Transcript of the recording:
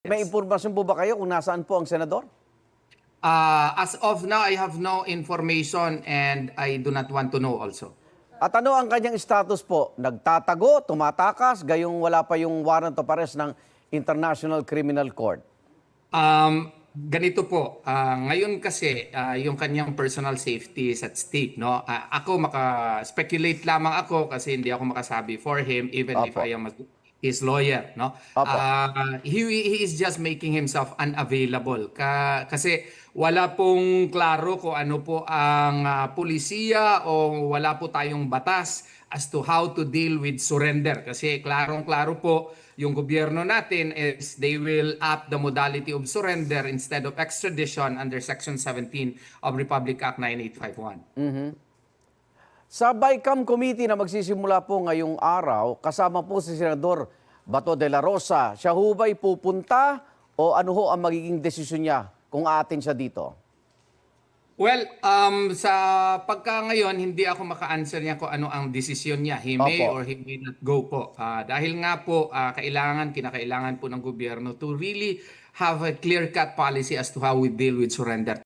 May Yes. impormasyon po ba kayo kung nasaan po ang senador? As of now, I have no information and I do not want to know also. At ano ang kanyang status po? Nagtatago, tumatakas, gayong wala pa yung warrant of arrest ng International Criminal Court? Ganito po, ngayon kasi yung kanyang personal safety is at stake, no? Ako maka-speculate lamang ako kasi hindi ako makasabi for him even if Opo. I am his lawyer, no? Opo. He is just making himself unavailable kasi wala pong klaro kung ano po ang pulisiya o wala po tayong batas as to how to deal with surrender kasi klarong-klaro po yung gobyerno natin is they will up the modality of surrender instead of extradition under Section 17 of Republic Act 9851. Sa BICAM Committee na magsisimula po ngayong araw, kasama po si Senador Bato de la Rosa. Siya ho ba'y pupunta o ano ho ang magiging desisyon niya kung aatin siya dito? Well, sa pagka ngayon, hindi ako maka-answer niya kung ano ang desisyon niya. He may Opo. or he may not go po. Dahil nga po, kinakailangan po ng gobyerno to really have a clear-cut policy as to how we deal with surrender